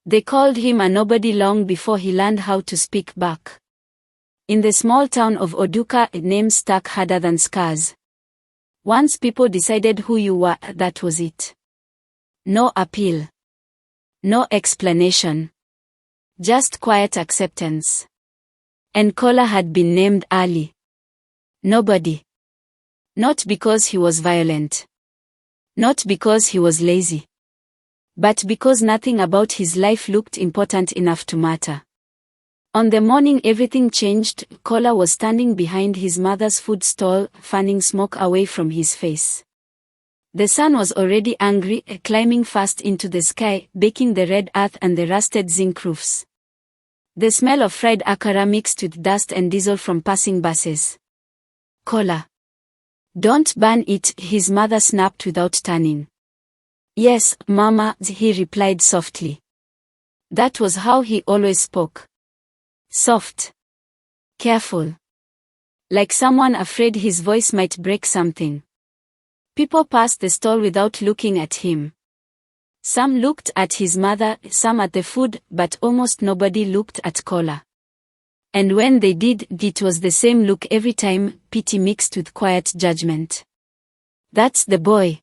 They called him a nobody long before he learned how to speak back. In the small town of Oduka, names stuck harder than scars. Once people decided who you were, that was it. No appeal. No explanation. Just quiet acceptance. And Kola had been named early. Nobody. Not because he was violent. Not because he was lazy. But because nothing about his life looked important enough to matter. On the morning everything changed, Kola was standing behind his mother's food stall, fanning smoke away from his face. The sun was already angry, climbing fast into the sky, baking the red earth and the rusted zinc roofs. The smell of fried akara mixed with dust and diesel from passing buses. Kola. Don't burn it, his mother snapped without turning. Yes, Mama, he replied softly. That was how he always spoke. Soft. Careful. Like someone afraid his voice might break something. People passed the stall without looking at him. Some looked at his mother, some at the food, but almost nobody looked at Kola. And when they did, it was the same look every time, pity mixed with quiet judgment. That's the boy.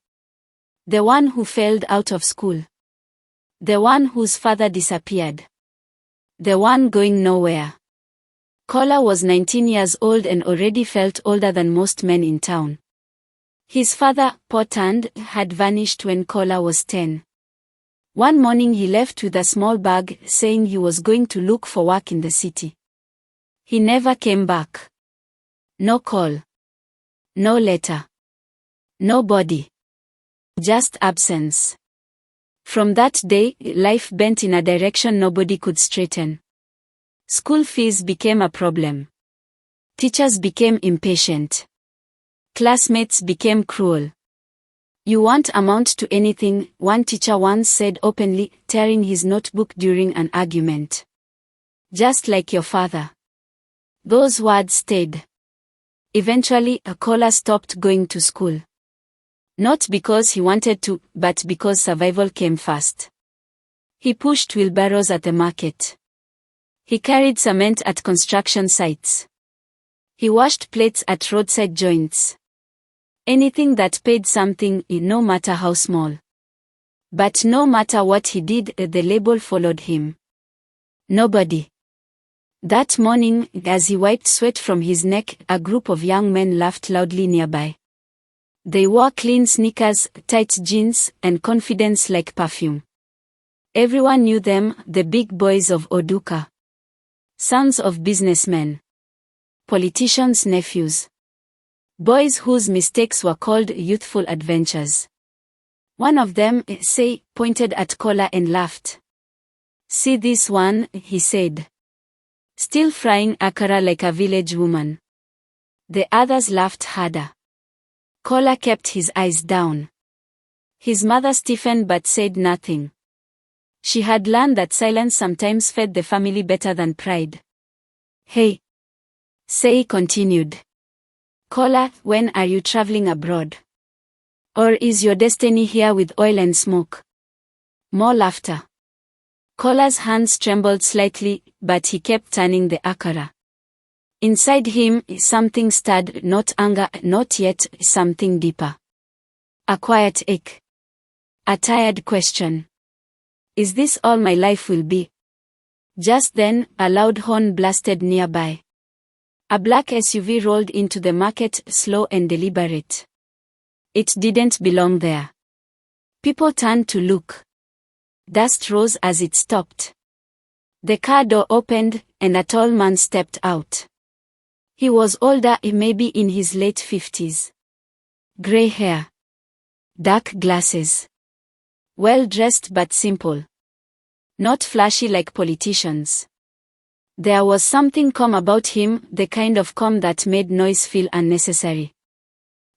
The one who failed out of school. The one whose father disappeared. The one going nowhere. Kola was 19 years old and already felt older than most men in town. His father, Portand, had vanished when Kola was 10. One morning he left with a small bag, saying he was going to look for work in the city. He never came back. No call. No letter. Nobody. Just absence. From that day, life bent in a direction nobody could straighten. School fees became a problem. Teachers became impatient. Classmates became cruel. You won't amount to anything, one teacher once said openly, tearing his notebook during an argument. Just like your father. Those words stayed. Eventually, Kola stopped going to school. Not because he wanted to, but because survival came first. He pushed wheelbarrows at the market. He carried cement at construction sites. He washed plates at roadside joints. Anything that paid something, no matter how small. But no matter what he did, the label followed him. Nobody. That morning, as he wiped sweat from his neck, a group of young men laughed loudly nearby. They wore clean sneakers, tight jeans, and confidence like perfume. Everyone knew them, the big boys of Oduka. Sons of businessmen. Politicians' nephews. Boys whose mistakes were called youthful adventures. One of them, Say, pointed at Kola and laughed. See this one, he said. Still frying akara like a village woman. The others laughed harder. Kola kept his eyes down. His mother stiffened but said nothing. She had learned that silence sometimes fed the family better than pride. Hey. Say continued. Kola, when are you traveling abroad? Or is your destiny here with oil and smoke? More laughter. Kola's hands trembled slightly, but he kept turning the akara. Inside him, something stirred, not anger, not yet, something deeper. A quiet ache. A tired question. Is this all my life will be? Just then, a loud horn blasted nearby. A black SUV rolled into the market, slow and deliberate. It didn't belong there. People turned to look. Dust rose as it stopped. The car door opened, and a tall man stepped out. He was older, maybe in his late 50s. Gray hair. Dark glasses. Well dressed but simple. Not flashy like politicians. There was something calm about him, the kind of calm that made noise feel unnecessary.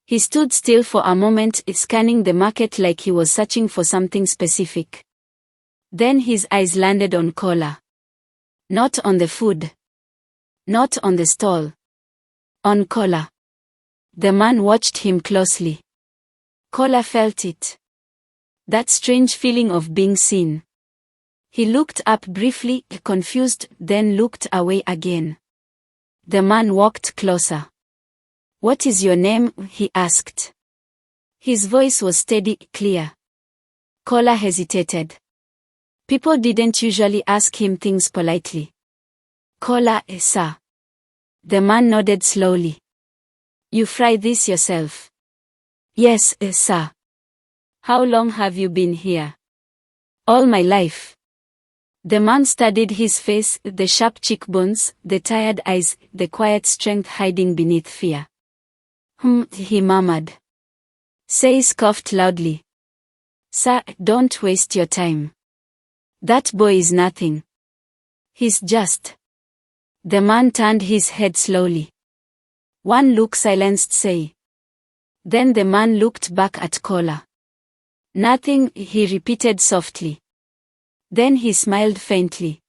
He stood still for a moment, scanning the market like he was searching for something specific. Then his eyes landed on Kola. Not on the food. Not on the stall. On Kola. The man watched him closely. Kola felt it. That strange feeling of being seen. He looked up briefly, confused, then looked away again. The man walked closer. "What is your name?" he asked. His voice was steady, clear. Kola hesitated. People didn't usually ask him things politely. "Kola, sir." The man nodded slowly. "You fry this yourself?" "Yes, sir." "How long have you been here?" "All my life." The man studied his face, the sharp cheekbones, the tired eyes, the quiet strength hiding beneath fear. He murmured. Say scoffed loudly. "Sir, don't waste your time. That boy is nothing. He's just..." The man turned his head slowly. One look silenced Say. Then the man looked back at Kola. "Nothing," he repeated softly. Then he smiled faintly.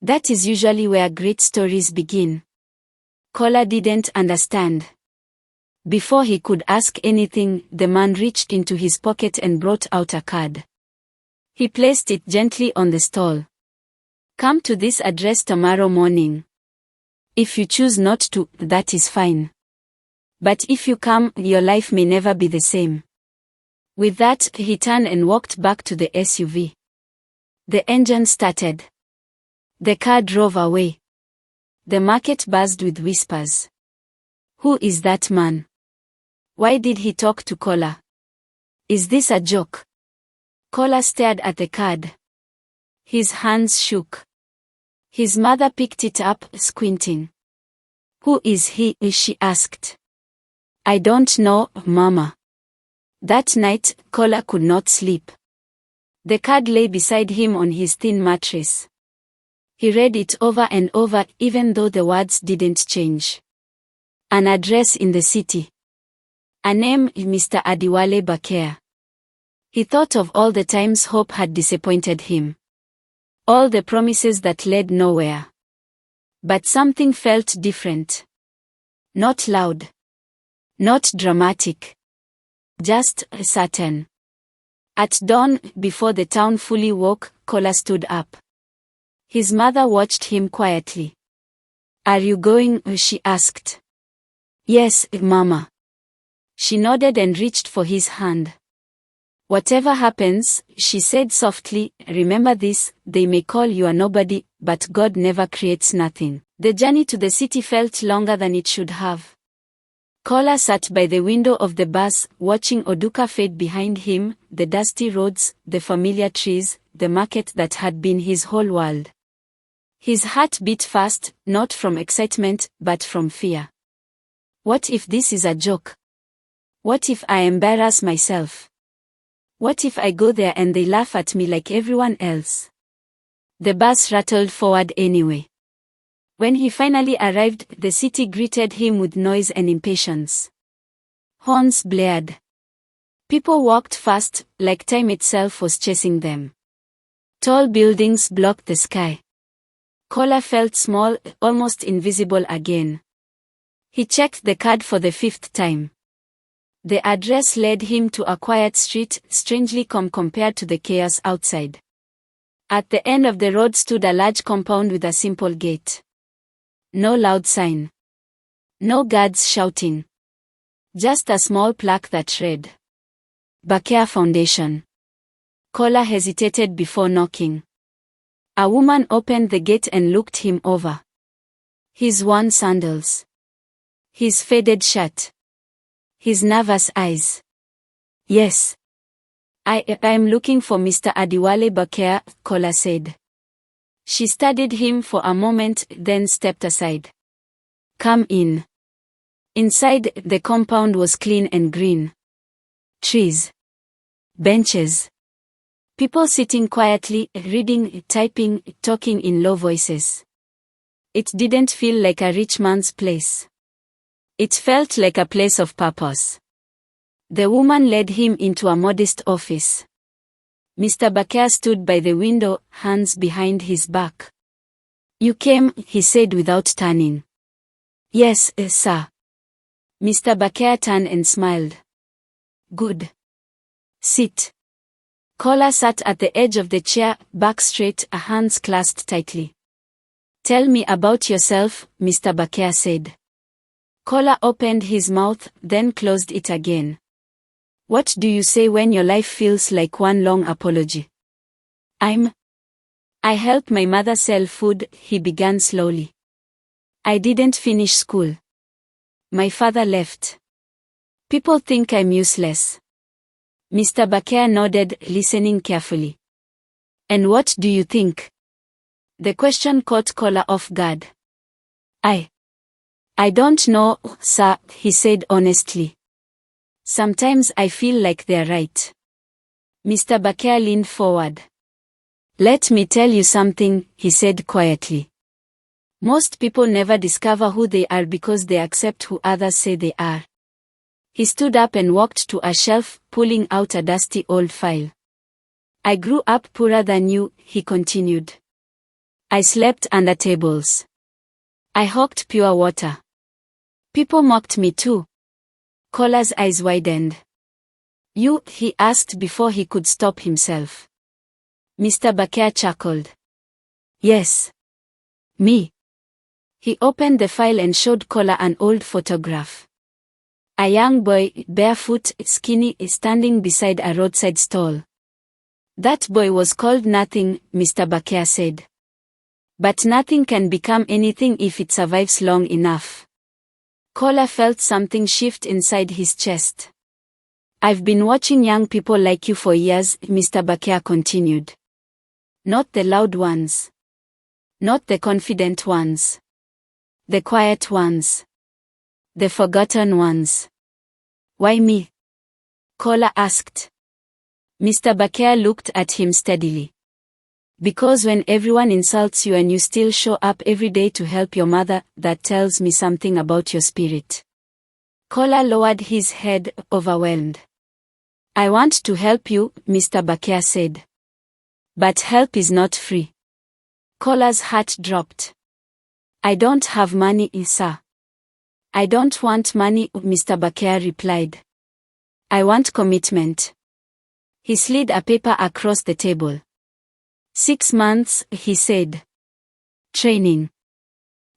That is usually where great stories begin. Kola didn't understand. Before he could ask anything, the man reached into his pocket and brought out a card. He placed it gently on the stall. "Come to this address tomorrow morning. If you choose not to, that is fine. But if you come, your life may never be the same." With that, he turned and walked back to the SUV. The engine started. The car drove away. The market buzzed with whispers. Who is that man? Why did he talk to Kola? Is this a joke? Kola stared at the card. His hands shook. His mother picked it up, squinting. Who is he? She asked. I don't know, Mama. That night, Kola could not sleep. The card lay beside him on his thin mattress. He read it over and over, even though the words didn't change. An address in the city. A name, Mr. Adiwale Bakare. He thought of all the times hope had disappointed him. All the promises that led nowhere. But something felt different. Not loud. Not dramatic. Just certain. At dawn, before the town fully woke, Kola stood up. His mother watched him quietly. Are you going? She asked. Yes, Mama. She nodded and reached for his hand. Whatever happens, she said softly, remember this, they may call you a nobody, but God never creates nothing. The journey to the city felt longer than it should have. Kola sat by the window of the bus, watching Oduka fade behind him, the dusty roads, the familiar trees, the market that had been his whole world. His heart beat fast, not from excitement, but from fear. What if this is a joke? What if I embarrass myself? What if I go there and they laugh at me like everyone else? The bus rattled forward anyway. When he finally arrived, the city greeted him with noise and impatience. Horns blared. People walked fast, like time itself was chasing them. Tall buildings blocked the sky. Kola felt small, almost invisible again. He checked the card for the 5th time. The address led him to a quiet street, strangely calm compared to the chaos outside. At the end of the road stood a large compound with a simple gate. No loud sign. No guards shouting. Just a small plaque that read, Bakare Foundation. Kola hesitated before knocking. A woman opened the gate and looked him over. His worn sandals. His faded shirt. His nervous eyes. Yes. I'm looking for Mr. Adiwale Bakare, Kola said. She studied him for a moment, then stepped aside. Come in. Inside, the compound was clean and green. Trees. Benches. People sitting quietly, reading, typing, talking in low voices. It didn't feel like a rich man's place. It felt like a place of purpose. The woman led him into a modest office. Mr. Bakare stood by the window, hands behind his back. You came, he said without turning. Yes, sir. Mr. Bakare turned and smiled. Good. Sit. Kola sat at the edge of the chair, back straight, hands clasped tightly. "Tell me about yourself," Mr. Bakea said. Kola opened his mouth, then closed it again. "What do you say when your life feels like one long apology?" I help my mother sell food," he began slowly. "I didn't finish school. My father left. People think I'm useless." Mr. Bakea nodded, listening carefully. "And what do you think?" The question caught Kola off guard. I don't know, sir," he said honestly. "Sometimes I feel like they're right." Mr. Bakea leaned forward. "Let me tell you something," he said quietly. "Most people never discover who they are because they accept who others say they are." He stood up and walked to a shelf, pulling out a dusty old file. "I grew up poorer than you," he continued. "I slept under tables. I hawked pure water. People mocked me too." Kola's eyes widened. "You?" he asked before he could stop himself. Mr. Bakea chuckled. "Yes. Me." He opened the file and showed Kola an old photograph. A young boy, barefoot, skinny, standing beside a roadside stall. "That boy was called Nothing," Mr. Bakea said. "But nothing can become anything if it survives long enough." Kola felt something shift inside his chest. "I've been watching young people like you for years," Mr. Bakea continued. "Not the loud ones. Not the confident ones. The quiet ones. The forgotten ones." "Why me?" Kola asked. Mr. Bakea looked at him steadily. "Because when everyone insults you and you still show up every day to help your mother, that tells me something about your spirit." Kola lowered his head, overwhelmed. "I want to help you," Mr. Bakea said. "But help is not free." Kola's heart dropped. "I don't have money, sir." "I don't want money," Mr. Bakea replied. "I want commitment." He slid a paper across the table. 6 months, he said. "Training.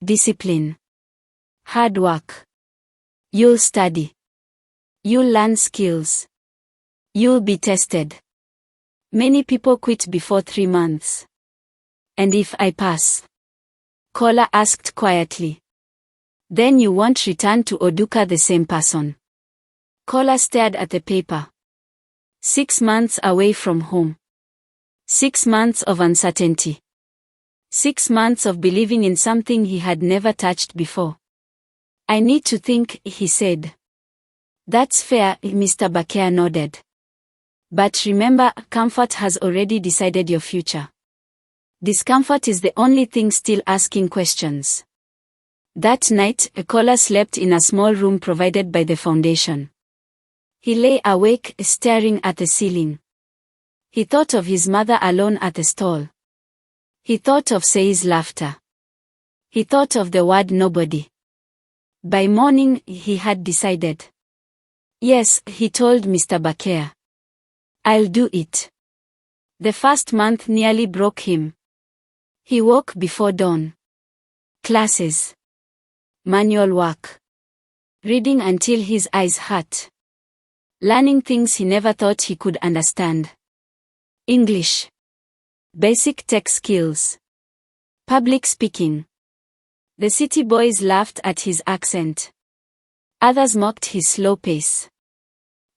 Discipline. Hard work. You'll study. You'll learn skills. You'll be tested." "Many people quit before 3 months. And if I pass?" Kola asked quietly. "Then you won't return to Oduka the same person." Kola stared at the paper. 6 months away from home. 6 months of uncertainty. 6 months of believing in something he had never touched before. "I need to think," he said. "That's fair," Mr. Bakea nodded. "But remember, comfort has already decided your future. Discomfort is the only thing still asking questions." That night, Kola slept in a small room provided by the foundation. He lay awake, staring at the ceiling. He thought of his mother alone at the stall. He thought of Sei's laughter. He thought of the word nobody. By morning, he had decided. "Yes," he told Mr. Bakea. "I'll do it." The first month nearly broke him. He woke before dawn. Classes. Manual work. Reading until his eyes hurt. Learning things he never thought he could understand. English. Basic tech skills. Public speaking. The city boys laughed at his accent. Others mocked his slow pace.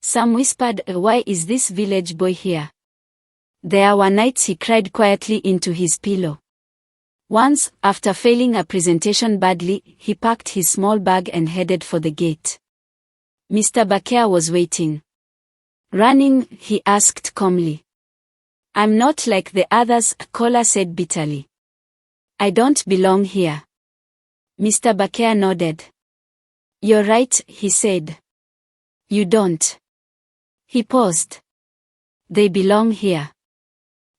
Some whispered, "Why is this village boy here?" There were nights he cried quietly into his pillow. Once, after failing a presentation badly, he packed his small bag and headed for the gate. Mr. Bakea was waiting. "Running?" he asked calmly. "I'm not like the others," Kola said bitterly. "I don't belong here." Mr. Bakea nodded. "You're right," he said. "You don't." He paused. "They belong here.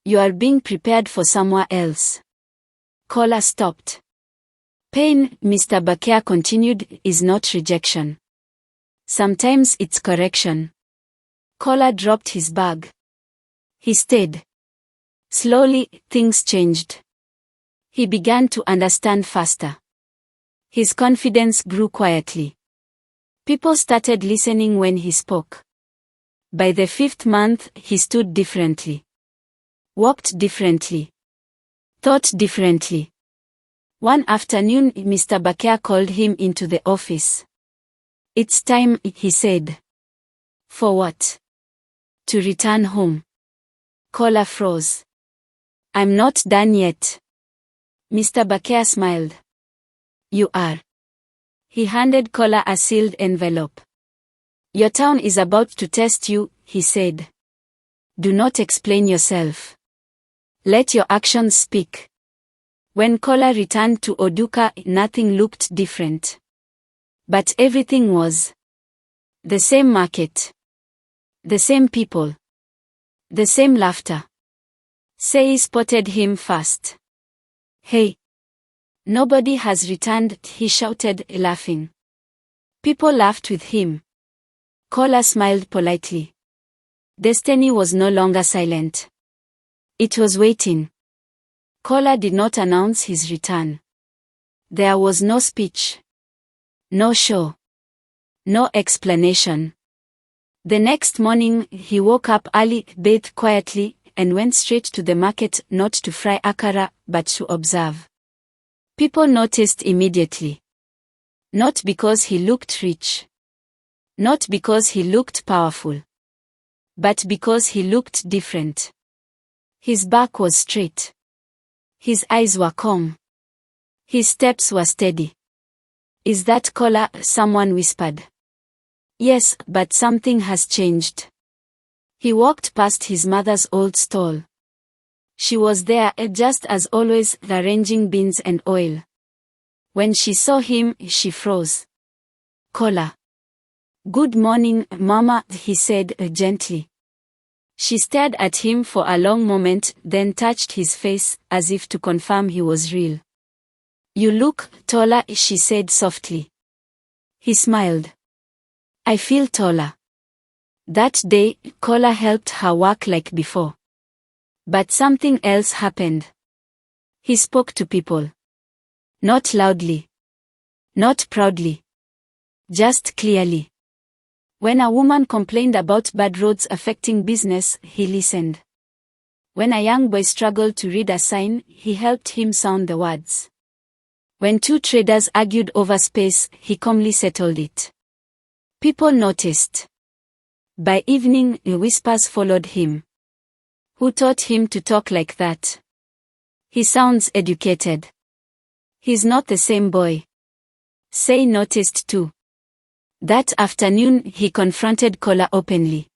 You are being prepared for somewhere else." Kola stopped. "Pain," Mr. Bakea continued, "is not rejection. Sometimes it's correction." Kola dropped his bag. He stayed. Slowly, things changed. He began to understand faster. His confidence grew quietly. People started listening when he spoke. By the 5th month, he stood differently. Walked differently. Thought differently. One afternoon, Mr. Bakea called him into the office. "It's time," he said. "For what?" "To return home." Kola froze. "I'm not done yet." Mr. Bakea smiled. "You are." He handed Kola a sealed envelope. "Your town is about to test you," he said. "Do not explain yourself. Let your actions speak." When Kola returned to Oduka, nothing looked different. But everything was. The same market. The same people. The same laughter. Sei spotted him fast. "Hey! Nobody has returned," he shouted, laughing. People laughed with him. Kola smiled politely. Destiny was no longer silent. It was waiting. Kola did not announce his return. There was no speech. No show. No explanation. The next morning, he woke up early, bathed quietly, and went straight to the market, not to fry akara, but to observe. People noticed immediately. Not because he looked rich. Not because he looked powerful. But because he looked different. His back was straight. His eyes were calm. His steps were steady. "Is that Kola?" someone whispered. "Yes, but something has changed." He walked past his mother's old stall. She was there, just as always, arranging beans and oil. When she saw him, she froze. "Kola." "Good morning, Mama," he said gently. She stared at him for a long moment, then touched his face, as if to confirm he was real. "You look taller," she said softly. He smiled. "I feel taller." That day, Kola helped her work like before. But something else happened. He spoke to people. Not loudly. Not proudly. Just clearly. When a woman complained about bad roads affecting business, he listened. When a young boy struggled to read a sign, he helped him sound the words. When two traders argued over space, he calmly settled it. People noticed. By evening, whispers followed him. "Who taught him to talk like that? He sounds educated. He's not the same boy." Sei noticed too. That afternoon, he confronted Kola openly.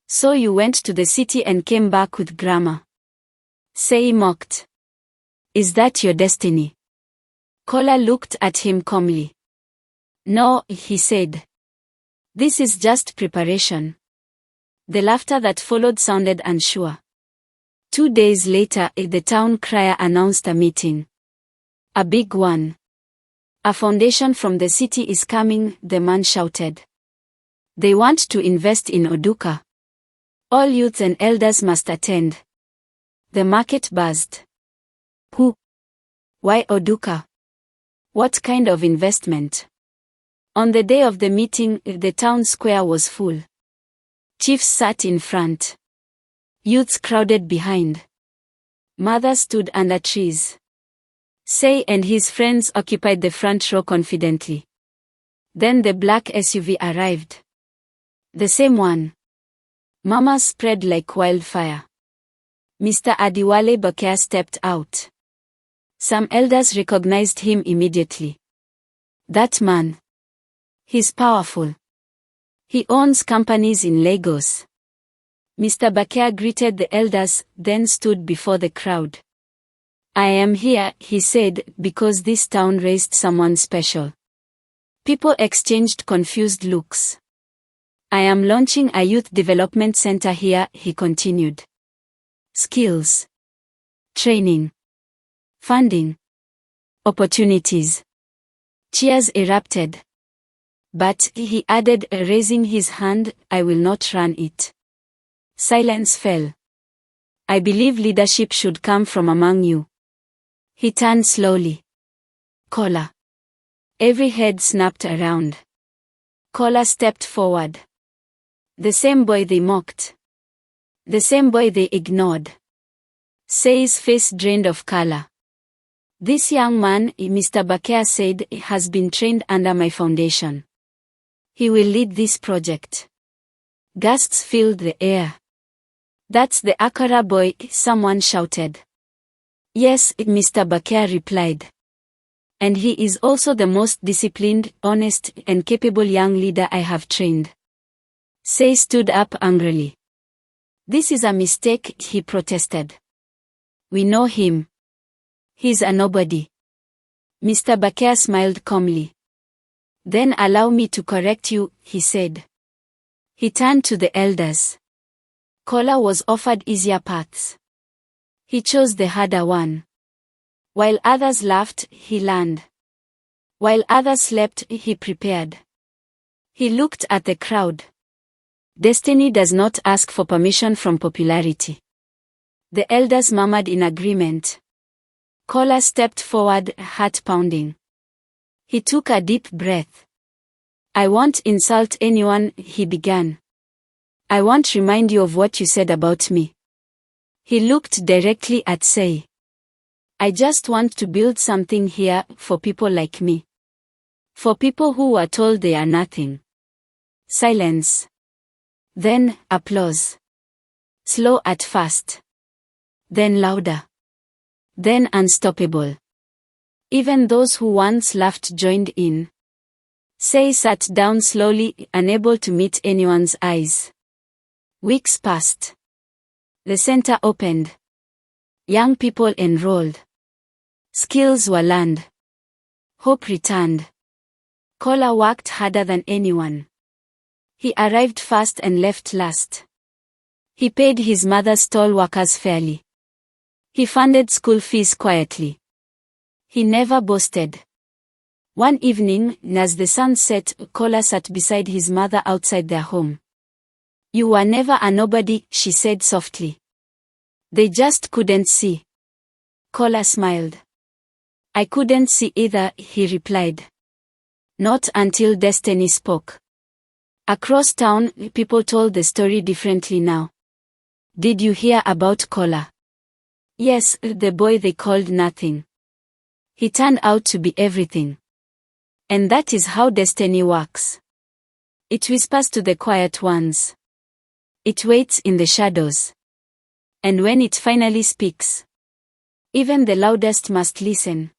"So you went to the city and came back with grammar?" Sei mocked. "Is that your destiny?" Kola looked at him calmly. "No," he said. "This is just preparation." The laughter that followed sounded unsure. 2 days later, the town crier announced a meeting. A big one. "A foundation from the city is coming," the man shouted. "They want to invest in Oduka. All youths and elders must attend." The market buzzed. Who? Why Oduka? What kind of investment? On the day of the meeting, the town square was full. Chiefs sat in front. Youths crowded behind. Mothers stood under trees. Sei and his friends occupied the front row confidently. Then the black SUV arrived. The same one. Mamas spread like wildfire. Mr. Adiwale Bakea stepped out. Some elders recognized him immediately. That man. He's powerful. He owns companies in Lagos. Mr. Bakea greeted the elders, then stood before the crowd. "I am here," he said, "because this town raised someone special." People exchanged confused looks. "I am launching a youth development center here," he continued. "Skills. Training. Funding. Opportunities." Cheers erupted. "But," he added, raising his hand, "I will not run it." Silence fell. I believe leadership should come from among you. He turned slowly. Kola. Every head snapped around. Kola stepped forward. The same boy they mocked. The same boy they ignored. Say's face drained of color. This young man, Mr. Bakea said, has been trained under my foundation. He will lead this project. Gasps filled the air. That's the Akara boy, someone shouted. Yes, Mr. Bakea replied. And he is also the most disciplined, honest, and capable young leader I have trained. Say stood up angrily. This is a mistake, he protested. We know him. He's a nobody. Mr. Bakea smiled calmly. Then allow me to correct you, he said. He turned to the elders. Kola was offered easier paths. He chose the harder one. While others laughed, he learned. While others slept, he prepared. He looked at the crowd. Destiny does not ask for permission from popularity. The elders murmured in agreement. Kola stepped forward, heart pounding. He took a deep breath. I won't insult anyone, he began. I won't remind you of what you said about me. He looked directly at Say. I just want to build something here for people like me. For people who are told they are nothing. Silence. Then, applause. Slow at first. Then louder. Then unstoppable. Even those who once laughed joined in. Say sat down slowly, unable to meet anyone's eyes. Weeks passed. The center opened. Young people enrolled. Skills were learned. Hope returned. Kola worked harder than anyone. He arrived first and left last. He paid his mother's stall workers fairly. He funded school fees quietly. He never boasted. One evening, as the sun set, Kola sat beside his mother outside their home. You were never a nobody, she said softly. They just couldn't see. Kola smiled. I couldn't see either, he replied. Not until destiny spoke. Across town, people told the story differently now. Did you hear about Kola? Yes, the boy they called nothing. He turned out to be everything. And that is how destiny works. It whispers to the quiet ones. It waits in the shadows. And when it finally speaks, even the loudest must listen.